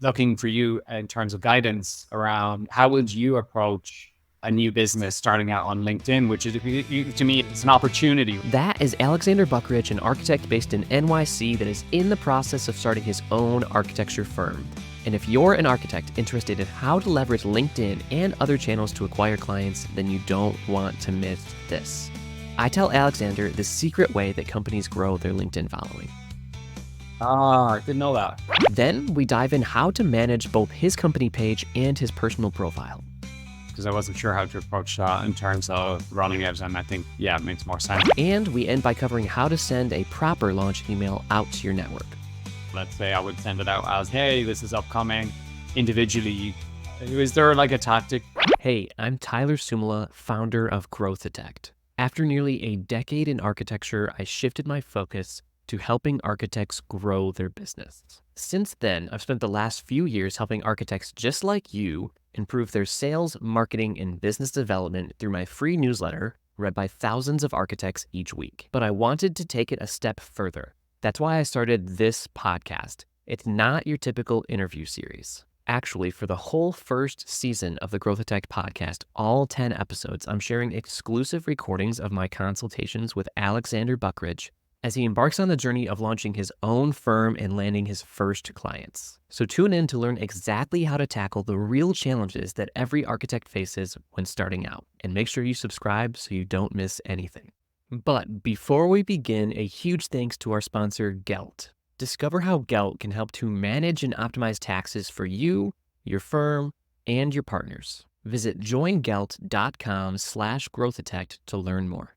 looking for you in terms of guidance around how would you approach a new business starting out on LinkedIn, which is, to me, it's an opportunity. That is Alexander Buckridge, an architect based in NYC that is in the process of starting his own architecture firm. And if you're an architect interested in how to leverage LinkedIn and other channels to acquire clients, then you don't want to miss this. I tell Alexander the secret way that companies grow their LinkedIn following. I didn't know that. Then we dive in how to manage both his company page and his personal profile. Because I wasn't sure how to approach that in terms of running it, and I think, it makes more sense. And we end by covering how to send a proper launch email out to your network. Let's say I would send it out as, hey, this is upcoming individually. Is there like a tactic? Hey, I'm Tyler Suomala, founder of Growthitect. After nearly a decade in architecture, I shifted my focus to helping architects grow their business. Since then, I've spent the last few years helping architects just like you improve their sales, marketing, and business development through my free newsletter, read by thousands of architects each week. But I wanted to take it a step further. That's why I started this podcast. It's not your typical interview series. Actually, for the whole first season of the Growthitect podcast, all 10 episodes, I'm sharing exclusive recordings of my consultations with Alexander Buckridge as he embarks on the journey of launching his own firm and landing his first clients. So tune in to learn exactly how to tackle the real challenges that every architect faces when starting out. And make sure you subscribe so you don't miss anything. But before we begin, a huge thanks to our sponsor, Gelt. Discover how Gelt can help to manage and optimize taxes for you, your firm, and your partners. Visit joingelt.com/growthitect to learn more.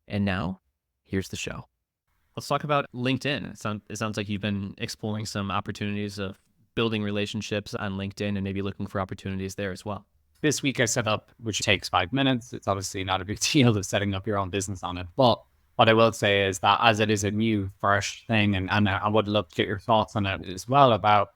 And now, here's the show. Let's talk about LinkedIn. It sounds like you've been exploring some opportunities of building relationships on LinkedIn and maybe looking for opportunities there as well. This week I set up, which takes 5 minutes. It's obviously not a big deal of setting up your own business on it. But what I will say is that as it is a new, fresh thing, and I would love to get your thoughts on it as well about,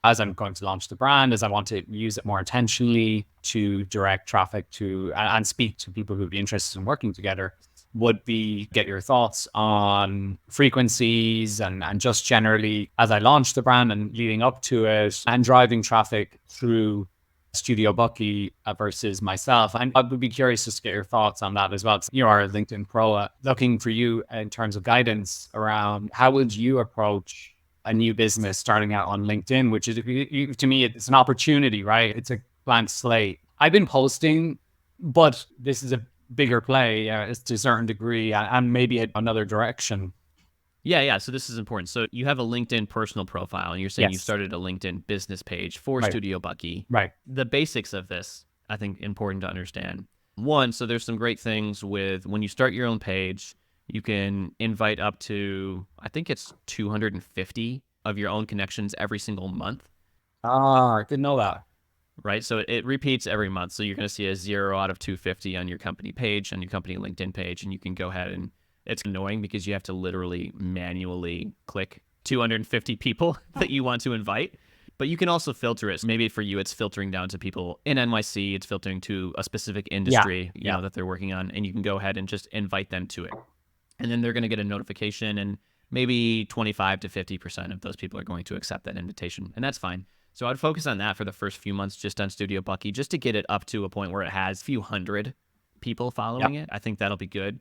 as I'm going to launch the brand, as I want to use it more intentionally to direct traffic to and speak to people who would be interested in working together, would be get your thoughts on frequencies and just generally as I launch the brand and leading up to it and driving traffic through Studio Bucky versus myself. And I would be curious just to get your thoughts on that as well. You are a LinkedIn pro, looking for you in terms of guidance around how would you approach a new business starting out on LinkedIn, which is, to me, it's an opportunity, right? It's a blank slate. I've been posting, but this is a bigger play it's to a certain degree and maybe another direction. Yeah. So this is important. So you have a LinkedIn personal profile and you're saying Yes. you started a LinkedIn business page for Right. Studio Bucky. Right. The basics of this, I think, important to understand. One, so there's some great things with when you start your own page, you can invite up to, I think it's 250 of your own connections every single month. I didn't know that. Right? So it repeats every month. So you're going to see a 0 out of 250 on your company page, on your company LinkedIn page, and you can go ahead and it's annoying because you have to literally manually click 250 people that you want to invite. But you can also filter it. So maybe for you, it's filtering down to people in NYC. It's filtering to a specific industry, you know, that they're working on, and you can go ahead and just invite them to it. And then they're going to get a notification, and maybe 25 to 50% of those people are going to accept that invitation, and that's fine. So I'd focus on that for the first few months just on Studio Bucky, just to get it up to a point where it has a few hundred people following it. I think that'll be good.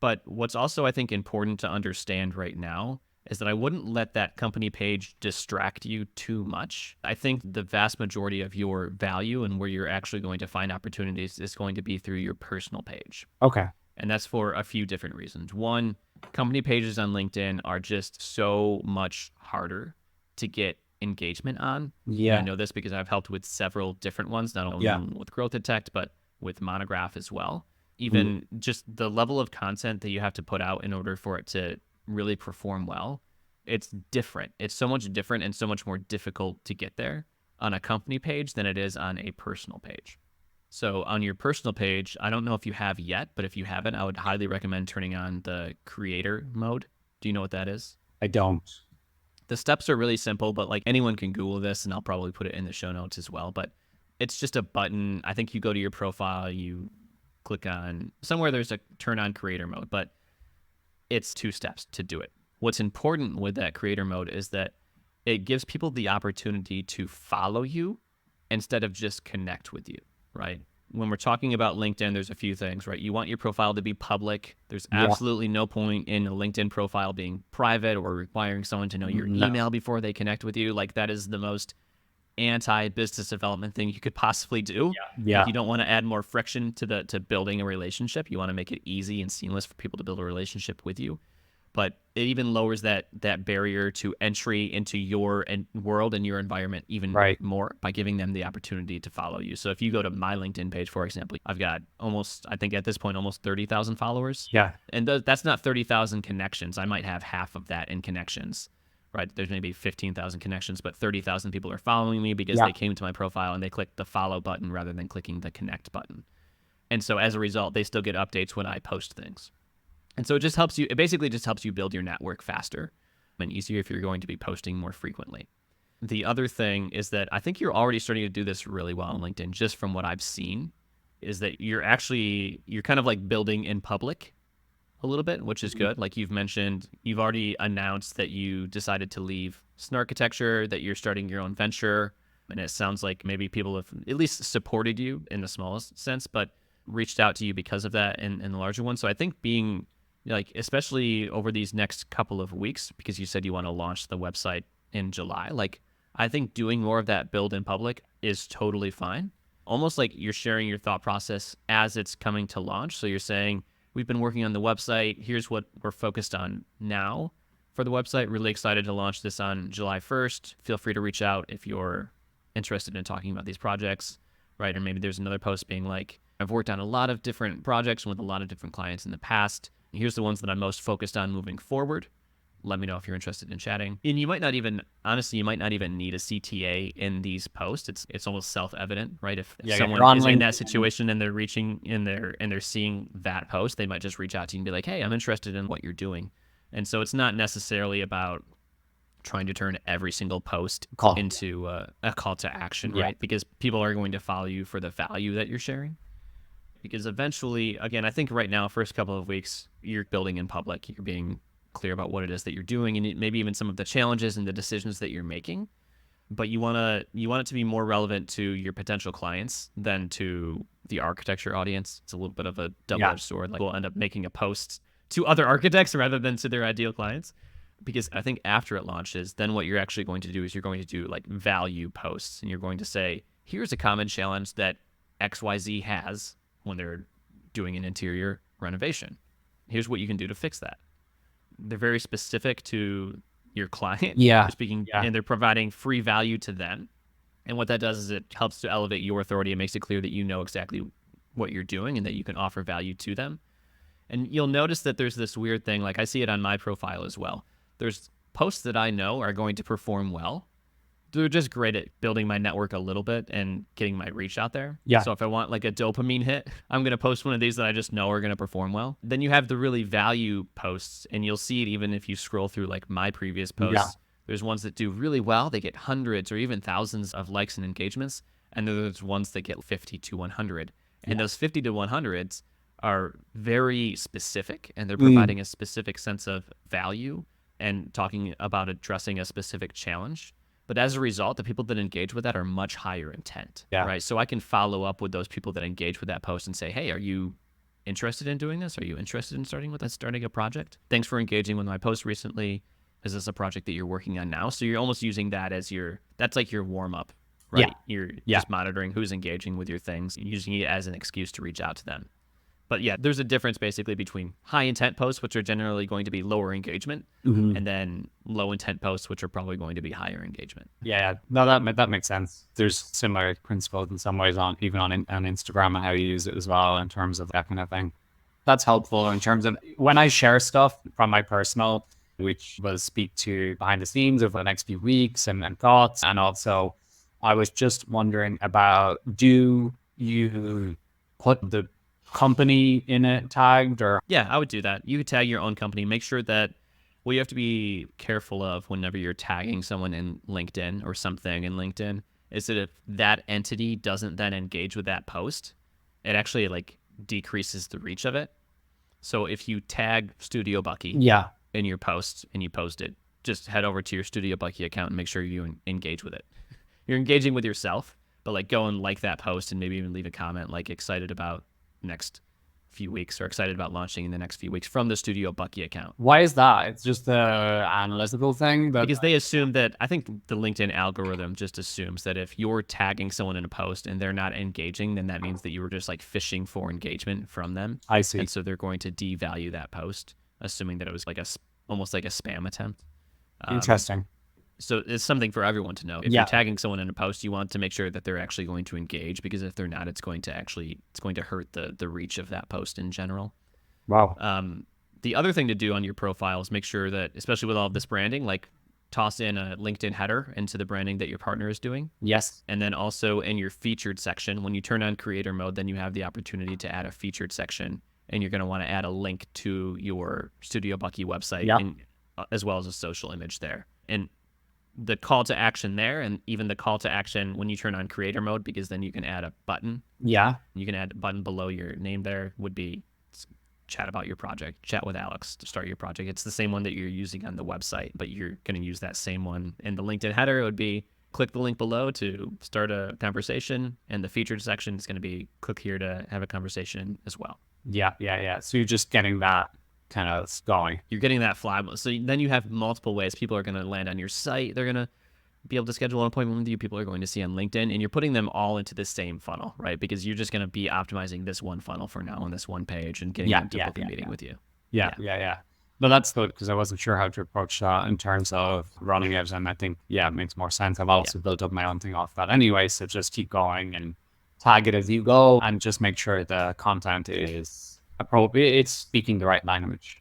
But what's also, I think, important to understand right now is that I wouldn't let that company page distract you too much. I think the vast majority of your value and where you're actually going to find opportunities is going to be through your personal page. Okay. And that's for a few different reasons. One, company pages on LinkedIn are just so much harder to get engagement on. Yeah. And I know this because I've helped with several different ones, not only with Growthitect, but with Monograph as well. Even just the level of content that you have to put out in order for it to really perform well, it's different. It's so much different and so much more difficult to get there on a company page than it is on a personal page. So on your personal page, I don't know if you have yet, but if you haven't, I would highly recommend turning on the creator mode. Do you know what that is? I don't. The steps are really simple, but like anyone can Google this, and I'll probably put it in the show notes as well. But it's just a button. I think you go to your profile, you click on somewhere there's a turn on creator mode, but it's 2 steps to do it. What's important with that creator mode is that it gives people the opportunity to follow you instead of just connect with you, right? When we're talking about LinkedIn, there's a few things, right? You want your profile to be public. There's absolutely no point in a LinkedIn profile being private or requiring someone to know your email before they connect with you. Like, that is the most anti-business development thing you could possibly do. Like, you don't want to add more friction to building a relationship. You want to make it easy and seamless for people to build a relationship with you. But it even lowers that barrier to entry into your world and your environment even more by giving them the opportunity to follow you. So if you go to my LinkedIn page, for example, I've got I think at this point, almost 30,000 followers. And that's not 30,000 connections. I might have half of that in connections, right? There's maybe 15,000 connections, but 30,000 people are following me because they came to my profile and they clicked the follow button rather than clicking the connect button. And so as a result, they still get updates when I post things. And so it basically just helps you build your network faster and easier if you're going to be posting more frequently. The other thing is that I think you're already starting to do this really well on LinkedIn, just from what I've seen, is that you're kind of like building in public a little bit, which is good. Like you've mentioned, you've already announced that you decided to leave Snarkitecture, that you're starting your own venture. And it sounds like maybe people have at least supported you in the smallest sense, but reached out to you because of that in the larger one. So I think being like, especially over these next couple of weeks, because you said you want to launch the website in July, like I think doing more of that build in public is totally fine. Almost like you're sharing your thought process as it's coming to launch. So you're saying, we've been working on the website. Here's what we're focused on now for the website. Really excited to launch this on July 1st. Feel free to reach out if you're interested in talking about these projects, right? Or maybe there's another post being like, I've worked on a lot of different projects with a lot of different clients in the past. Here's the ones that I'm most focused on moving forward. Let me know if you're interested in chatting. And you might not even need a CTA in these posts. It's almost self-evident, right? If someone is in that situation and they're reaching in there and they're seeing that post, they might just reach out to you and be like, hey, I'm interested in what you're doing. And so it's not necessarily about trying to turn every single post into a call to action, right? Because people are going to follow you for the value that you're sharing. Because eventually, again, I think right now, first couple of weeks, you're building in public. You're being clear about what it is that you're doing and maybe even some of the challenges and the decisions that you're making. But you want it to be more relevant to your potential clients than to the architecture audience. It's a little bit of a double-edged sword. Like, we'll end up making a post to other architects rather than to their ideal clients. Because I think after it launches, then what you're actually going to do is you're going to do like value posts, and you're going to say, here's a common challenge that XYZ has when they're doing an interior renovation. Here's what you can do to fix that. They're very specific to your client. And they're providing free value to them. And what that does is it helps to elevate your authority. It makes it clear that you know exactly what you're doing and that you can offer value to them. And you'll notice that there's this weird thing, like I see it on my profile as well. There's posts that I know are going to perform well. They're just great at building my network a little bit and getting my reach out there. So if I want like a dopamine hit, I'm going to post one of these that I just know are going to perform well. Then you have the really value posts, and you'll see it even if you scroll through like my previous posts. There's ones that do really well. They get hundreds or even thousands of likes and engagements. And then there's ones that get 50 to 100. And those 50 to 100s are very specific, and they're providing a specific sense of value and talking about addressing a specific challenge. But as a result, the people that engage with that are much higher intent, right? So I can follow up with those people that engage with that post and say, hey, are you interested in doing this? Are you interested in starting a project? Thanks for engaging with my post recently. Is this a project that you're working on now? So you're almost using that as that's like your warm up, right? You're just monitoring who's engaging with your things, using it as an excuse to reach out to them. But yeah, there's a difference basically between high intent posts, which are generally going to be lower engagement, and then low intent posts, which are probably going to be higher engagement. No, that makes sense. There's similar principles in some ways on Instagram and how you use it as well in terms of that kind of thing. That's helpful in terms of when I share stuff from my personal, which will speak to behind the scenes over the next few weeks and thoughts. And also, I was just wondering about, do you put the company in it tagged or? Yeah, I would do that. You could tag your own company. Make sure that what you have to be careful of whenever you're tagging someone in LinkedIn or something in LinkedIn is that if that entity doesn't then engage with that post, it actually like decreases the reach of it. So if you tag Studio Bucky in your post and you post it, just head over to your Studio Bucky account and make sure you engage with it. You're engaging with yourself, but like go and like that post and maybe even leave a comment like excited about next few weeks or excited about launching in the next few weeks from the Studio Bucky account. Why is that? It's just the analytical thing. But Because they assume that, I think the LinkedIn algorithm just assumes that if you're tagging someone in a post and they're not engaging, then that means that you were just like fishing for engagement from them. I see. And so they're going to devalue that post, assuming that it was like almost like a spam attempt. Interesting. So it's something for everyone to know. If you're tagging someone in a post, you want to make sure that they're actually going to engage, because if they're not, it's going to hurt the reach of that post in general. Wow. The other thing to do on your profile is make sure that, especially with all of this branding, like toss in a LinkedIn header into the branding that your partner is doing. Yes. And then also in your featured section, when you turn on creator mode, then you have the opportunity to add a featured section, and you're going to want to add a link to your Studio Bucky website, and, as well as a social image there. And the call to action there, and even the call to action when you turn on creator mode, because then you can add a button. Yeah. You can add a button below your name there, would be chat about your project, chat with Alex to start your project. It's the same one that you're using on the website, but you're going to use that same one. In the LinkedIn header, it would be click the link below to start a conversation. And the featured section is going to be click here to have a conversation as well. Yeah. So you're just getting that kind of going. You're getting that flywheel. So then you have multiple ways. People are going to land on your site. They're going to be able to schedule an appointment with you. People are going to see on LinkedIn, and you're putting them all into the same funnel, right? Because you're just going to be optimizing this one funnel for now on this one page and getting them to book a meeting with you. Yeah. But that's good, because I wasn't sure how to approach that in terms of running it. And I think, it makes more sense. I've also built up my own thing off that anyway. So just keep going and tag it as you go, and just make sure the content is appropriate. It's speaking the right language.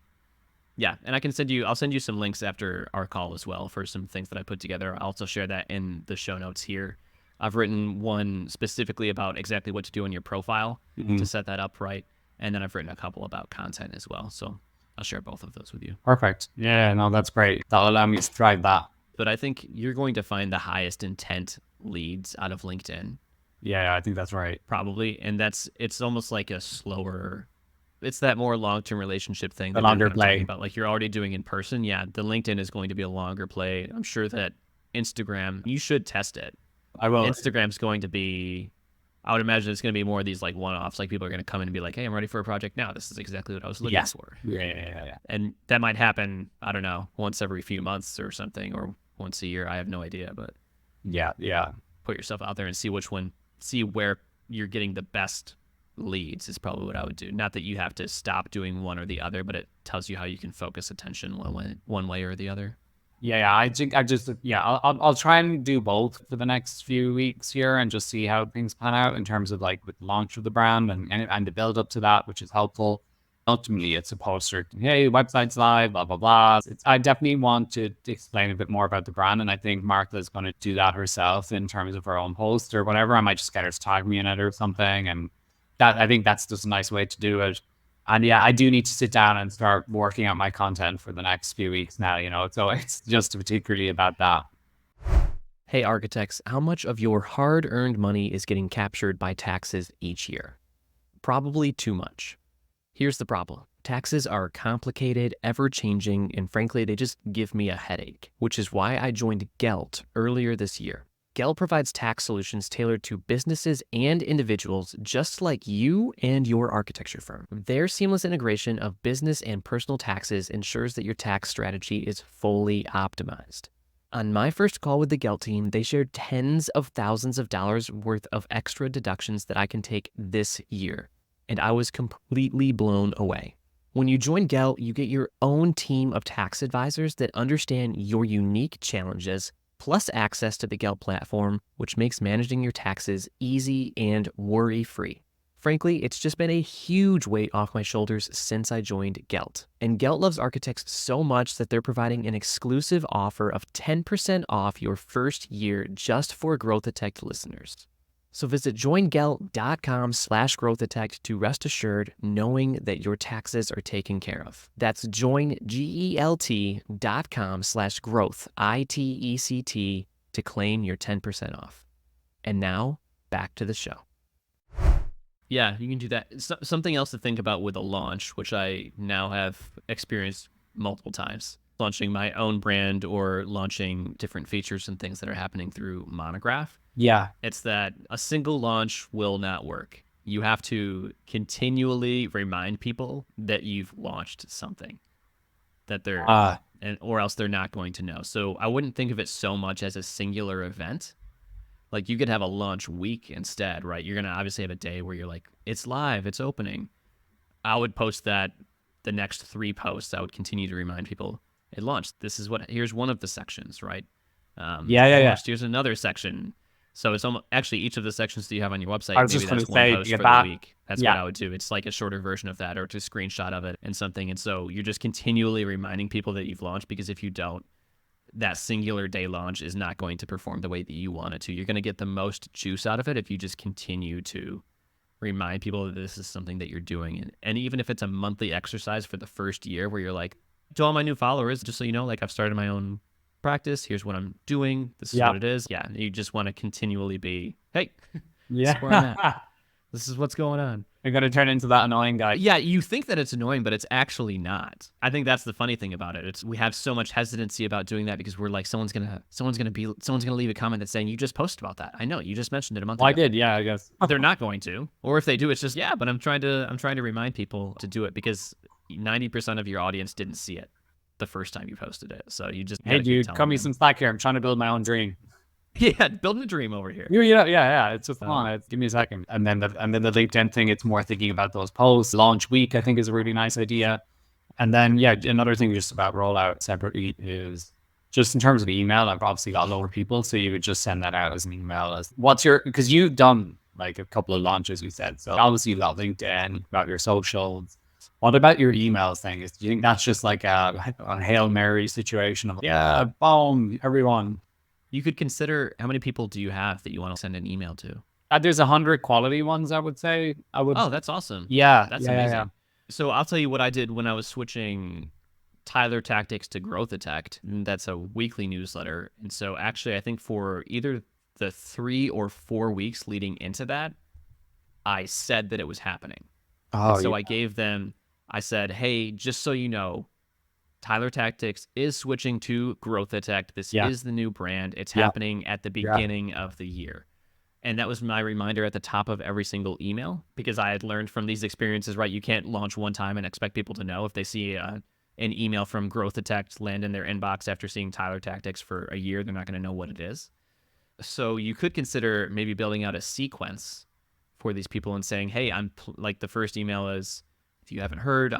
Yeah, and I'll send you some links after our call as well for some things that I put together. I'll also share that in the show notes here. I've written one specifically about exactly what to do on your profile to set that up right. And then I've written a couple about content as well. So I'll share both of those with you. Perfect. Yeah, no, that's great. That'll allow me to drive that. But I think you're going to find the highest intent leads out of LinkedIn. Yeah, I think that's right. Probably. And it's almost like a slower... It's that more long-term relationship thing. The longer play. About, like you're already doing in person. Yeah, the LinkedIn is going to be a longer play. I'm sure that Instagram, you should test it. I will. Instagram's going to be, I would imagine it's going to be more of these like one-offs. Like people are going to come in and be like, hey, I'm ready for a project now. This is exactly what I was looking for. Yeah. And that might happen, I don't know, once every few months or something, or once a year. I have no idea, but yeah. Put yourself out there and see where you're getting the best leads is probably what I would do. Not that you have to stop doing one or the other, but it tells you how you can focus attention one way or the other. Yeah. I think I'll try and do both for the next few weeks here and just see how things pan out in terms of like with the launch of the brand and the build up to that, which is helpful. Ultimately, it's a poster. Hey, website's live, blah, blah, blah. I definitely want to explain a bit more about the brand. And I think Martha is going to do that herself in terms of her own post or whatever. I might just get her to tag me in it or something. And I think that's just a nice way to do it. And yeah, I do need to sit down and start working out my content for the next few weeks now, so it's just particularly about that. Hey, architects, how much of your hard-earned money is getting captured by taxes each year? Probably too much. Here's the problem. Taxes are complicated, ever-changing, and frankly, they just give me a headache, which is why I joined Gelt earlier this year. Gelt provides tax solutions tailored to businesses and individuals just like you and your architecture firm. Their seamless integration of business and personal taxes ensures that your tax strategy is fully optimized. On my first call with the Gelt team, they shared tens of thousands of dollars worth of extra deductions that I can take this year, and I was completely blown away. When you join Gelt, you get your own team of tax advisors that understand your unique challenges, plus access to the Gelt platform, which makes managing your taxes easy and worry-free. Frankly, it's just been a huge weight off my shoulders since I joined Gelt. And Gelt loves architects so much that they're providing an exclusive offer of 10% off your first year just for Growthitect listeners. So visit joingelt.com/growthitect to rest assured knowing that your taxes are taken care of. That's joingelt.com/growthitect to claim your 10% off. And now, back to the show. Yeah, you can do that. Something else to think about with a launch, which I now have experienced multiple times. launching my own brand or launching different features and things that are happening through Monograph. Yeah. It's that a single launch will not work. You have to continually remind people that you've launched something, that they're, or else they're not going to know. So I wouldn't think of it so much as a singular event. Like you could have a launch week instead, right? You're going to obviously have a day where you're like, it's live, it's opening. I would post that the next 3 posts. I would continue to remind people it launched. Here's one of the sections, right? Here's another section. So it's almost actually each of the sections that you have on your website. I was Maybe just going that's to one say, post for the week. That's what I would do. It's like a shorter version of that, or to screenshot of it and something. And so you're just continually reminding people that you've launched, because if you don't, that singular day launch is not going to perform the way that you want it to. You're going to get the most juice out of it if you just continue to remind people that this is something that you're doing. And even if it's a monthly exercise for the first year where you're like, to all my new followers, just so you know, like I've started my own practice. Here's what I'm doing. This is what it is. Yeah. You just want to continually be, hey, this is where I'm at. This is what's going on. You're going to turn into that annoying guy. Yeah, you think that it's annoying, but it's actually not. I think that's the funny thing about it. We have so much hesitancy about doing that because we're like, someone's gonna leave a comment that's saying, you just posted about that. I know, you just mentioned it a month ago. I did, yeah, I guess. They're not going to. Or if they do, it's just, but I'm trying to remind people to do it, because 90% of your audience didn't see it the first time you posted it. So you just, hey dude, cut me some slack here. I'm trying to build my own dream. Yeah, building a dream over here. Yeah. It's just fun. Give me a second. And then the LinkedIn thing, it's more thinking about those posts. Launch week, I think, is a really nice idea. And then, another thing just about rollout separately is just in terms of email. I've obviously got lower people, so you would just send that out as an email. Because you've done like a couple of launches, we said. So obviously you've got LinkedIn, about your socials. What about your emails thing? Do you think that's just like a Hail Mary situation of, boom, everyone? You could consider, how many people do you have that you want to send an email to? There's 100 quality ones, I would say. Oh, that's awesome. Yeah. That's amazing. Yeah. So I'll tell you what I did when I was switching Tyler Tactics to Growthitect. That's a weekly newsletter. And so actually, I think for either the 3 or 4 weeks leading into that, I said that it was happening. Oh, so I said, hey, just so you know, Tyler Tactics is switching to Growthitect. This is the new brand. It's happening at the beginning of the year. And that was my reminder at the top of every single email, because I had learned from these experiences, right? You can't launch one time and expect people to know. If they see an email from Growthitect land in their inbox after seeing Tyler Tactics for a year, they're not going to know what it is. So you could consider maybe building out a sequence for these people and saying, hey, like the first email is, if you haven't heard,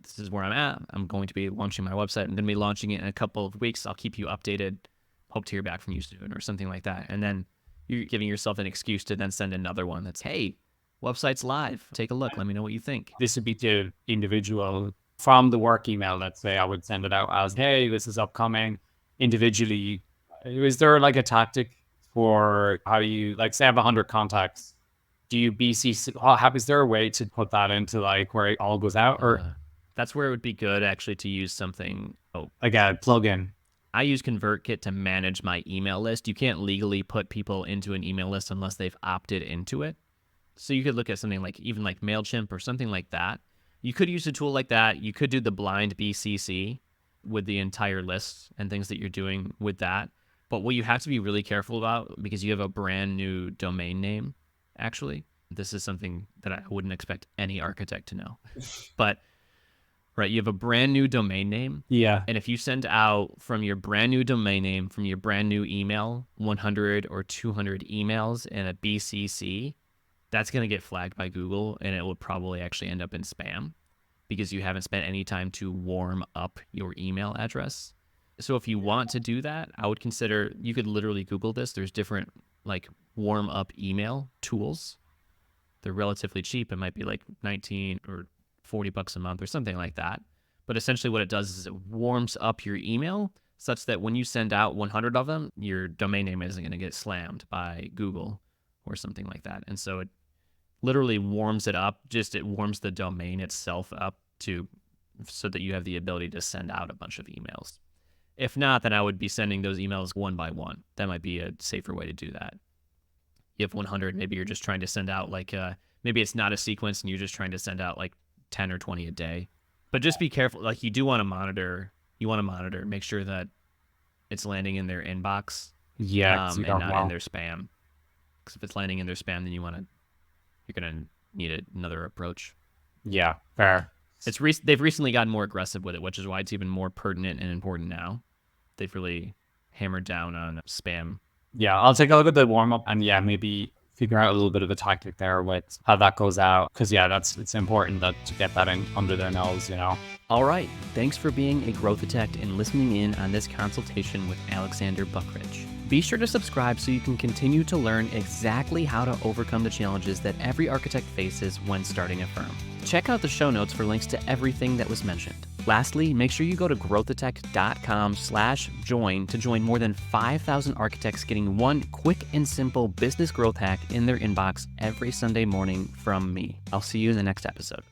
this is where I'm at. I'm going to be launching my website. I'm going to be launching it in a couple of weeks. I'll keep you updated. Hope to hear back from you soon, or something like that. And then you're giving yourself an excuse to then send another one that's, hey, website's live. Take a look. Let me know what you think. This would be to individual from the work email. Let's say I would send it out as, hey, this is upcoming. Individually, is there like a tactic for how you, like, say I have 100 contacts? Do you BCC? Is there a way to put that into like where it all goes out? Or that's where it would be good actually to use something like a plugin. I use ConvertKit to manage my email list. You can't legally put people into an email list unless they've opted into it. So you could look at something like even like MailChimp or something like that. You could use a tool like that. You could do the blind BCC with the entire list and things that you're doing with that. But what you have to be really careful about, because you have a brand new domain name, actually. This is something that I wouldn't expect any architect to know. But, right, you have a brand new domain name. Yeah. And if you send out from your brand new domain name, from your brand new email, 100 or 200 emails in a BCC, that's going to get flagged by Google, and it will probably actually end up in spam because you haven't spent any time to warm up your email address. So if you want to do that, I would consider, you could literally Google this. There's different like warm up email tools. They're relatively cheap. It might be like 19 or $40 a month or something like that. But essentially what it does is it warms up your email such that when you send out 100 of them, your domain name isn't going to get slammed by Google or something like that. And so it literally warms it up. It warms the domain itself up so that you have the ability to send out a bunch of emails. If not, then I would be sending those emails one by one. That might be a safer way to do that. You have 100, maybe you're just trying to send out like, maybe it's not a sequence and you're just trying to send out like 10 or 20 a day. But just be careful. Like, you do want to monitor you want to monitor, make sure that it's landing in their inbox, Yeah, 'cause you and don't not know. in their spam. Because if it's landing in their spam, then you're gonna need another approach. Yeah, fair. They've recently gotten more aggressive with it, which is why it's even more pertinent and important now. They've really hammered down on spam. Yeah, I'll take a look at the warm up and yeah, maybe figure out a little bit of a tactic there with how that goes out. Because yeah, it's important that to get that in under their nose, you know. All right, thanks for being a Growthitect and listening in on this consultation with Alexander Buckridge. Be sure to subscribe so you can continue to learn exactly how to overcome the challenges that every architect faces when starting a firm. Check out the show notes for links to everything that was mentioned. Lastly, make sure you go to growthitect.com/join to join more than 5,000 architects getting one quick and simple business growth hack in their inbox every Sunday morning from me. I'll see you in the next episode.